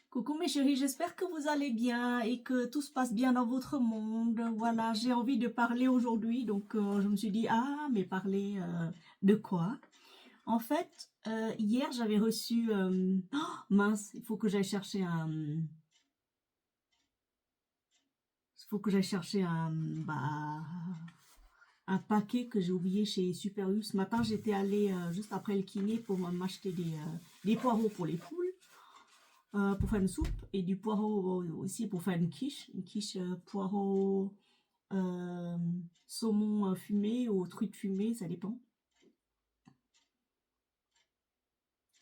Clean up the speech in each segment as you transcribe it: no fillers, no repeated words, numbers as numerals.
Coucou mes chéris, j'espère que vous allez bien et que tout se passe bien dans votre monde. Voilà, j'ai envie de parler aujourd'hui, donc je me suis dit, ah, mais parler de quoi? En fait, hier j'avais reçu, oh, mince, il faut que j'aille chercher un paquet que j'ai oublié chez Super U. Ce matin, j'étais allée juste après le kiné pour m'acheter des poireaux pour les poules. Pour faire une soupe et du poireau aussi pour faire une quiche poireau euh, saumon fumé ou truite fumée, ça dépend.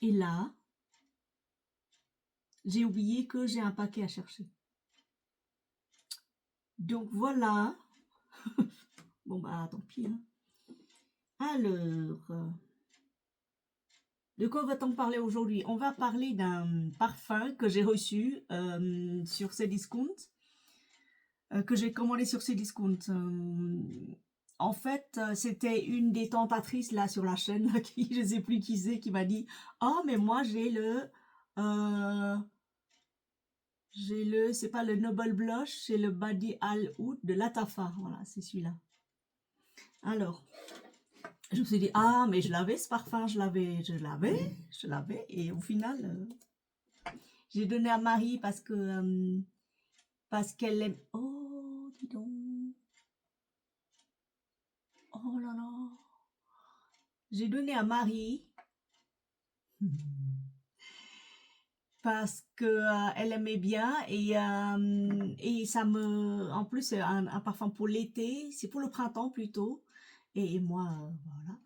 Et là, j'ai oublié que j'ai un paquet à chercher. Donc voilà. Bon bah tant pis. Hein. Alors, de quoi va-t-on parler aujourd'hui? On va parler d'un parfum que j'ai reçu sur Cdiscount. Que j'ai commandé sur Cdiscount. En fait, c'était une des tentatrices là sur la chaîne, là, qui, je sais plus qui c'est, qui m'a dit, oh mais moi euh, c'est pas le Noble Blush, c'est le Body All Oud de Latafa. Voilà, c'est celui-là. Alors, je me suis dit, ah mais je l'avais ce parfum, je l'avais, et au final, j'ai donné à Marie parce qu'elle aime. Oh, dis donc. Oh là là. J'ai donné à Marie parce que elle aimait bien et ça me en plus c'est un parfum pour l'été, c'est pour le printemps plutôt et moi voilà.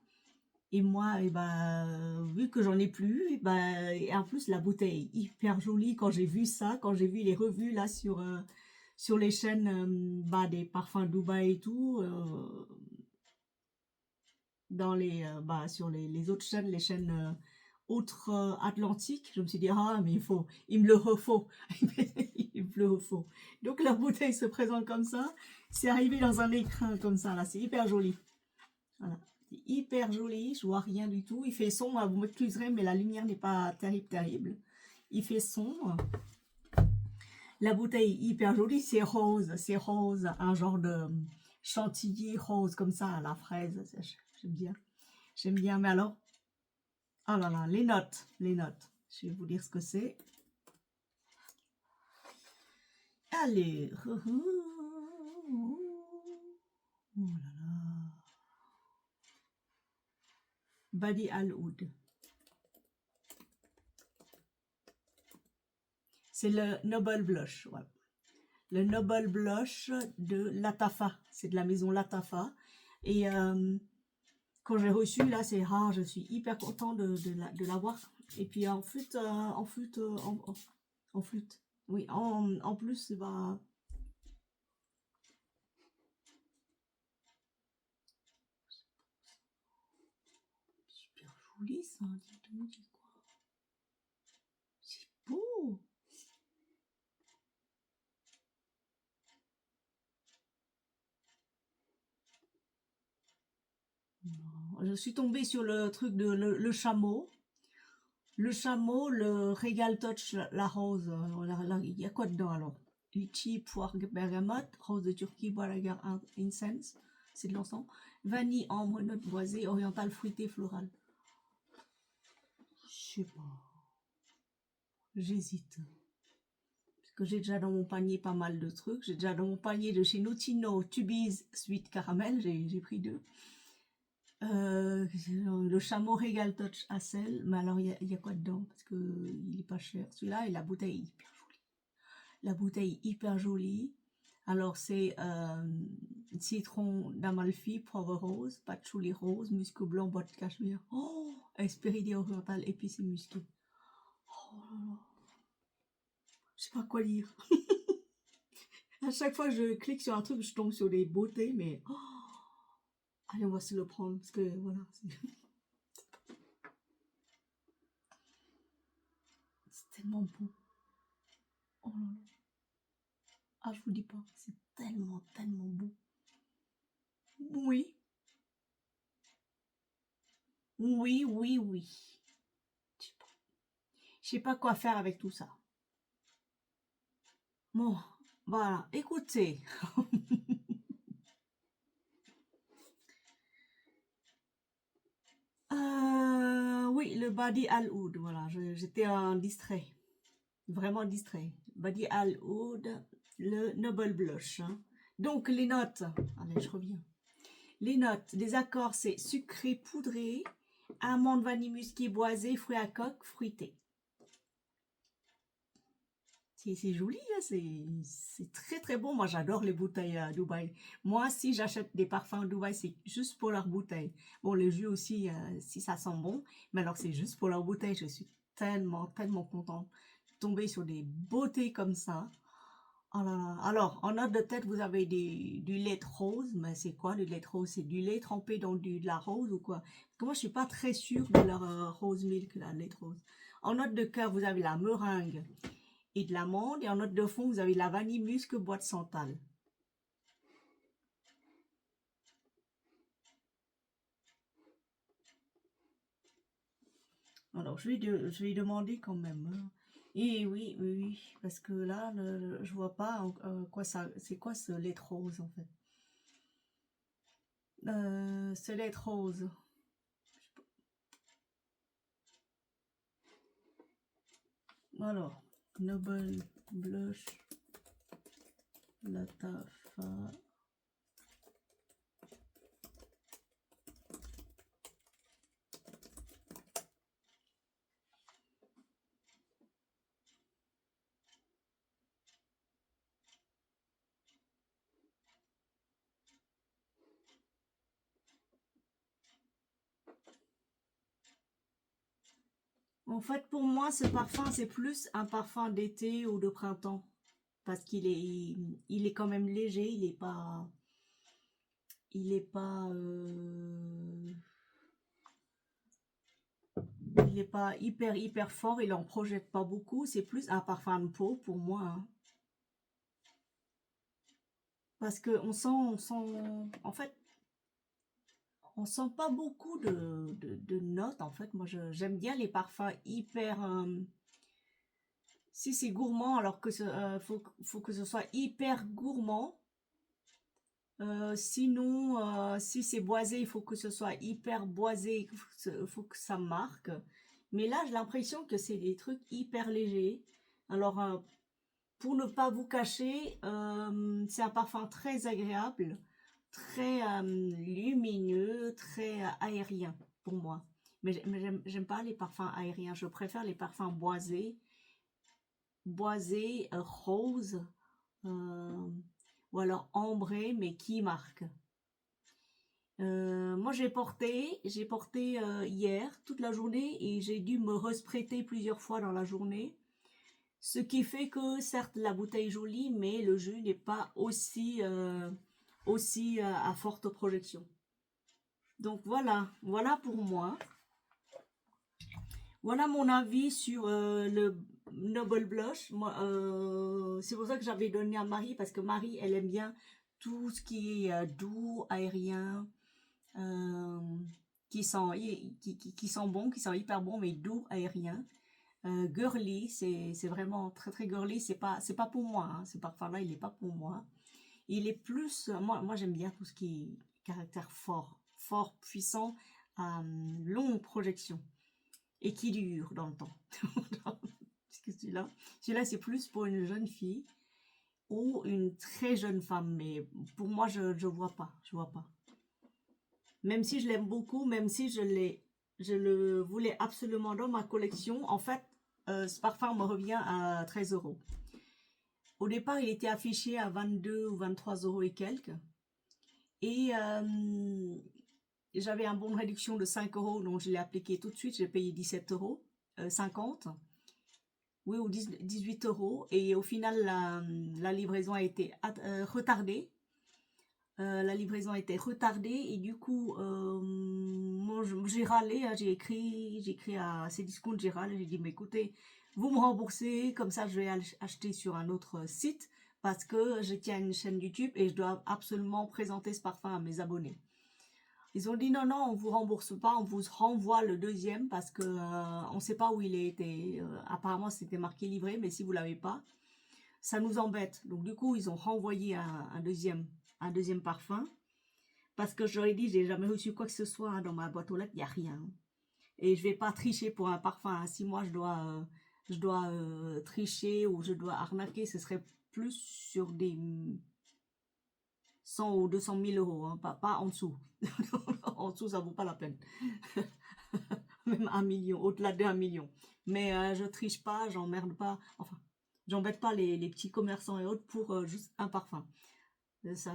Et moi et ben vu que j'en ai plus et en plus la bouteille est hyper jolie quand j'ai vu ça, quand j'ai vu les revues là sur les chaînes des parfums Dubaï et tout dans sur les autres chaînes, les chaînes autres Atlantiques, je me suis dit ah mais il me le refaut, il me le refaut. Donc la bouteille se présente comme ça, c'est arrivé dans un écrin comme ça là, c'est hyper joli. Voilà, c'est hyper joli, je vois rien du tout. Il fait sombre, vous m'excuserez mais la lumière n'est pas terrible. Il fait sombre. La bouteille est hyper jolie, c'est rose, un genre de chantilly rose comme ça à la fraise, j'aime bien. J'aime bien, mais alors, oh là là, les notes. Je vais vous dire ce que c'est. Allez. Oh là là. Badi Al Oud. C'est le Noble Blush, voilà. Le Noble Blush de Latafa. C'est de la maison Latafa. Et quand j'ai reçu, là, je suis hyper content de l'avoir. Et puis en flûte, en flûte. Oui, en plus, super joli ça, dis quoi. C'est beau. Je suis tombée sur le truc de le chameau. Le chameau, le Regal Touch, la rose. Il y a quoi dedans alors? Litchi, poire, bergamote, rose de Turquie, bois lagar, incense. C'est de l'encens. Vanille, ambre, note boisée, orientale, fruitée, florale. Je sais pas. J'hésite. Parce que j'ai déjà dans mon panier pas mal de trucs. J'ai déjà dans mon panier de chez Notino, Tubiz, Sweet Caramel. J'ai pris 2. Le chameau Regal Touch à sel, mais alors il y a quoi dedans? Parce que il est pas cher. Celui-là et la bouteille est hyper jolie. La bouteille est hyper jolie. Alors c'est citron d'Amalfi, poivre rose, patchouli rose, musc blanc, bois de cachemire. Oh, Hesperidia orientale, épice et musqué. Oh là là. Je sais pas quoi dire. À chaque fois que je clique sur un truc, je tombe sur des beautés, mais oh, allez, on va se le prendre parce que voilà. C'est tellement beau. Oh là là. Ah, je vous dis pas, c'est tellement, tellement beau. Oui, oui. Je sais pas quoi faire avec tout ça. Bon, voilà, écoutez. Oui, le Badi Al Oud, voilà, j'étais en distrait, vraiment distrait. Badi Al Oud, le Noble Blush, hein. Donc les notes, allez, je reviens. Les notes, les accords, c'est sucré poudré, amande, vanille, musqué, boisé, fruits à coque, fruité. C'est joli, hein, c'est très très bon. Moi, j'adore les bouteilles à Dubaï. Moi, si j'achète des parfums à Dubaï, c'est juste pour leur bouteille. Bon, le jus aussi, si ça sent bon, mais alors c'est juste pour leur bouteille. Je suis tellement, tellement contente de tomber sur des beautés comme ça. Oh là là. Alors, en note de tête, vous avez du lait rose, mais c'est quoi le lait rose? C'est du lait trempé dans de la rose ou quoi? Parce que moi, je suis pas très sûre de leur rose milk, la lait rose. En note de cœur, vous avez la meringue et de l'amande. Et en note de fond, vous avez de la vanille, musc, bois de santal. Alors, je vais demander quand même, hein. Et oui, oui, oui, parce que là, je vois pas quoi ça, c'est quoi ce lait rose en fait. Ce lait rose. Alors, Noble Blush, Latafa. En fait, pour moi, ce parfum, c'est plus un parfum d'été ou de printemps. Parce il est quand même léger, il est pas, il est pas hyper, hyper fort, il en projette pas beaucoup. C'est plus un parfum de peau pour moi, hein. Parce que en fait, on sent pas beaucoup de notes, en fait. Moi, j'aime bien les parfums hyper, si c'est gourmand, alors que faut que ce soit hyper gourmand. Sinon, si c'est boisé, il faut que ce soit hyper boisé, il faut que ça marque. Mais là, j'ai l'impression que c'est des trucs hyper légers. Alors, pour ne pas vous cacher, c'est un parfum très agréable, très lumineux, très aérien pour moi. Mais j'aime pas les parfums aériens, je préfère les parfums boisés, roses, euh, ou alors ambrés, mais qui marquent. Moi, j'ai porté hier toute la journée et j'ai dû me resprêter plusieurs fois dans la journée. Ce qui fait que, certes, la bouteille est jolie, mais le jus n'est pas aussi à forte projection. Donc voilà, voilà pour moi. Voilà mon avis sur le Noble Blush. Moi, c'est pour ça que j'avais donné à Marie, parce que Marie, elle aime bien tout ce qui est doux, aérien, euh, qui sent bon, qui sent hyper bon, mais doux, aérien. Girly, c'est vraiment très très girly. C'est pas pour moi, hein. Ce parfum-là, il est pas pour moi. Il est plus, moi j'aime bien tout ce qui est caractère fort, fort, puissant, longue projection et qui dure dans le temps. Parce que celui-là c'est plus pour une jeune fille ou une très jeune femme, mais pour moi je vois pas, je vois pas. Même si je l'aime beaucoup, même si je le voulais absolument dans ma collection, en fait, ce parfum me revient à 13 euros. Au départ, il était affiché à 22 ou 23 euros et quelques. Et j'avais un bon de réduction de 5 euros, donc je l'ai appliqué tout de suite. J'ai payé 17 euros, 50, oui, ou 18 euros. Et au final, la livraison a été retardée. La livraison a été retardée et du coup, moi, j'ai râlé, hein, j'ai écrit à Cdiscount, j'ai râlé, j'ai dit, mais écoutez, vous me remboursez, comme ça je vais acheter sur un autre site parce que je tiens une chaîne YouTube et je dois absolument présenter ce parfum à mes abonnés. Ils ont dit non, non, on vous rembourse pas, on vous renvoie le deuxième parce que on sait pas où il a été. Apparemment, c'était marqué livré, mais si vous l'avez pas. ça nous embête. Donc du coup, ils ont renvoyé un deuxième parfum. Parce que j'aurais dit, j'ai jamais reçu quoi que ce soit hein, dans ma boîte aux lettres, il n'y a rien. Et je vais pas tricher pour un parfum. Hein. Si moi je dois tricher ou je dois arnaquer, ce serait plus sur des 100 ou 200 000 euros, hein, pas en dessous. En dessous, ça vaut pas la peine. Même 1 million, au-delà d'1 million. Mais je triche pas, j'emmerde pas, enfin, j'embête pas les petits commerçants et autres pour juste un parfum. Ça,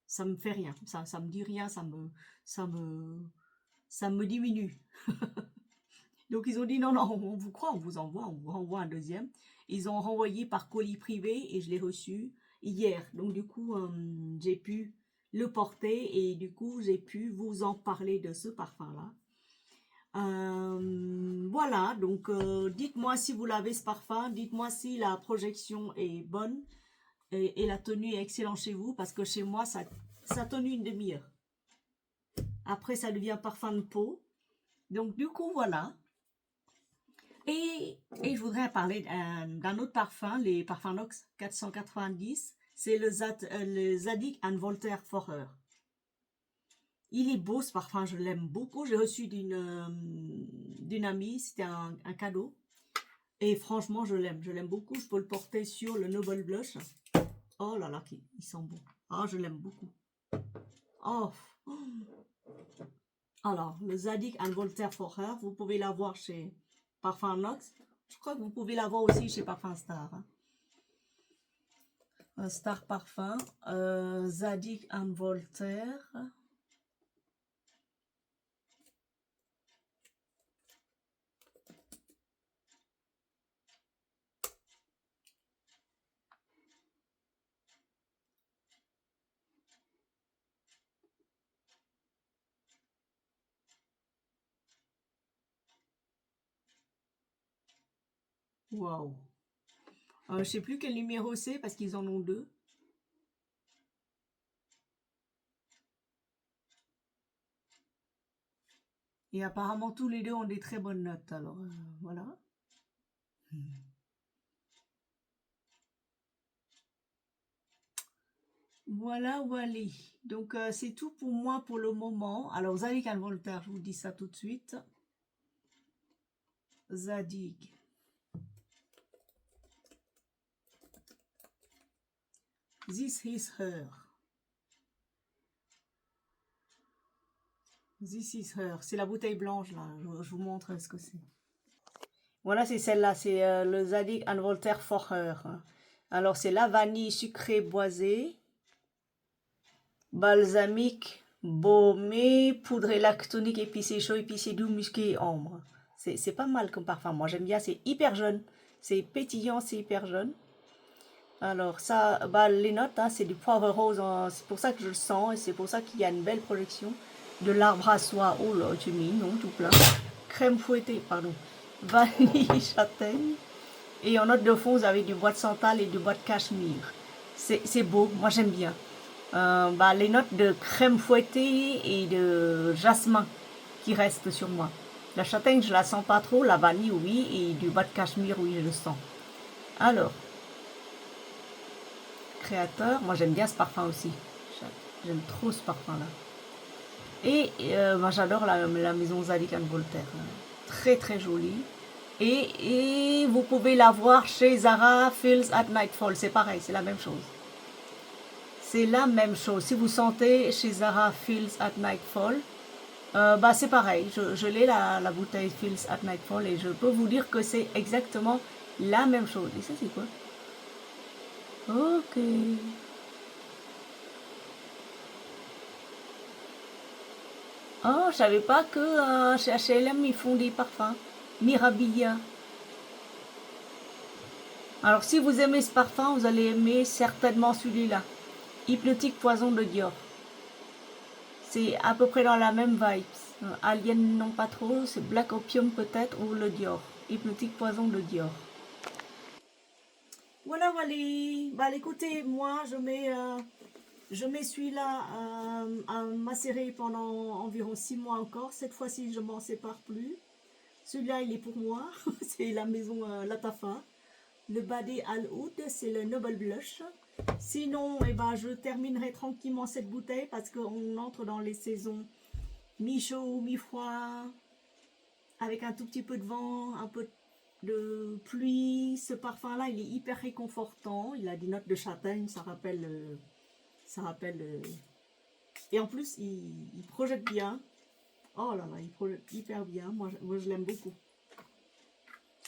ça me fait rien, ça me dit rien, ça me, ça me diminue. Donc ils ont dit non, non, on vous croit, on vous renvoie un deuxième. Ils ont renvoyé par colis privé et je l'ai reçu hier. Donc du coup, j'ai pu le porter et du coup, j'ai pu vous en parler de ce parfum-là. Voilà, donc dites-moi si vous l'avez ce parfum, dites-moi si la projection est bonne et la tenue est excellente chez vous parce que chez moi, ça tenu une demi-heure. Après, ça devient parfum de peau. Donc du coup, voilà. Et je voudrais parler d'un autre parfum, les parfums Nox 490. C'est le Zadig and Voltaire Forer. Il est beau ce parfum, je l'aime beaucoup. J'ai reçu d'une amie, c'était un cadeau. Et franchement, je l'aime beaucoup. Je peux le porter sur le Noble Blush. Oh là là, il sent bon. Ah, je l'aime beaucoup. Oh. Alors, le Zadig and Voltaire Forer, vous pouvez l'avoir chez Parfum Nox. Je crois que vous pouvez l'avoir aussi chez Parfum Star. Hein. Star Parfum, Zadig and Voltaire. Waouh. Je ne sais plus quel numéro c'est parce qu'ils en ont deux. Et apparemment, tous les deux ont des très bonnes notes. Alors, voilà. Voilà, voilà. Donc, c'est tout pour moi pour le moment. Alors, Zadig and Voltaire, je vous dis ça tout de suite. Zadig. This is her. This is her. C'est la bouteille blanche, là. Je vous montre ce que c'est. Voilà, c'est celle-là. C'est le Zadig and Voltaire for her. Alors, c'est la vanille sucrée boisée, balsamique, baumé, poudre lactonique, épicé chaud, épicé doux, musqué et ambre. C'est pas mal comme parfum. Moi, j'aime bien. C'est hyper jeune. C'est pétillant, c'est hyper jeune. Alors, ça, bah, les notes, hein, c'est du poivre rose. C'est pour ça que je le sens et c'est pour ça qu'il y a une belle projection. De l'arbre à soie. Oh là, tu mis, non, tout plein. Crème fouettée, pardon. Vanille, châtaigne. Et en note de fond, vous avez du bois de santal et du bois de cachemire. C'est beau, moi j'aime bien. Bah, les notes de crème fouettée et de jasmin qui restent sur moi. La châtaigne, je la sens pas trop. La vanille, oui. Et du bois de cachemire, oui, je le sens. Alors, créateur, moi j'aime bien ce parfum aussi. J'aime trop ce parfum-là. Et moi j'adore la maison Zadig and Voltaire. Très très jolie. Et vous pouvez la voir chez Zara Feels at Nightfall. C'est pareil, c'est la même chose. C'est la même chose. Si vous sentez chez Zara Feels at Nightfall, bah c'est pareil. Je l'ai la bouteille Feels at Nightfall et je peux vous dire que c'est exactement la même chose. Et ça c'est quoi? Ok. Oh, je savais pas que chez H&M ils font des parfums. Mirabilia. Alors si vous aimez ce parfum, vous allez aimer certainement celui-là. Hypnotique Poison de Dior. C'est à peu près dans la même vibe. Alien non pas trop, c'est Black Opium peut-être ou le Dior. Hypnotique Poison de Dior. Voilà, voilà. Bah écoutez, moi je mets celui-là à macérer pendant environ 6 mois encore. Cette fois-ci, je m'en sépare plus. Celui-là, il est pour moi. C'est la maison Latafa. Le Badi Al Oud, c'est le Noble Blush. Sinon, eh ben, je terminerai tranquillement cette bouteille parce qu'on entre dans les saisons mi-chaud, mi-froid, avec un tout petit peu de vent, un peu de pluie. Ce parfum-là, il est hyper réconfortant. Il a des notes de châtaigne, ça rappelle... Et en plus, il projette bien. Oh là là, il projette hyper bien. Moi je l'aime beaucoup.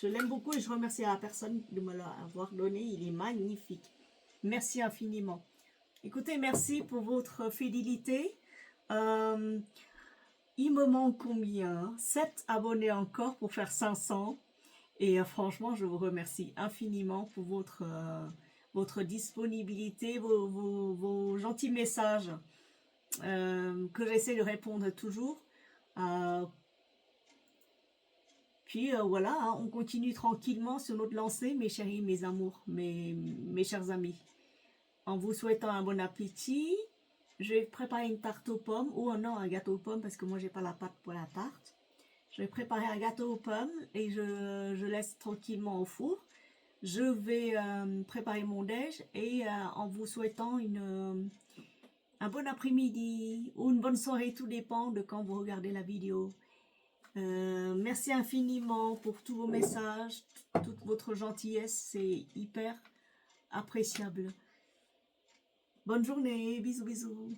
Je l'aime beaucoup et je remercie la personne de me l'avoir donné. Il est magnifique. Merci infiniment. Écoutez, merci pour votre fidélité. Il me manque combien? 7 abonnés encore pour faire 500. Et franchement, je vous remercie infiniment pour votre disponibilité, vos gentils messages que j'essaie de répondre toujours. Puis voilà, hein, on continue tranquillement sur notre lancée, mes chéris, mes amours, mes chers amis. En vous souhaitant un bon appétit, je vais préparer une tarte aux pommes, ou non, un gâteau aux pommes, parce que moi, j'ai pas la pâte pour la tarte. Je vais préparer un gâteau aux pommes et je laisse tranquillement au four. Je vais préparer mon déj et en vous souhaitant un bon après-midi ou une bonne soirée, tout dépend de quand vous regardez la vidéo. Merci infiniment pour tous vos messages, toute votre gentillesse, c'est hyper appréciable. Bonne journée, bisous bisous.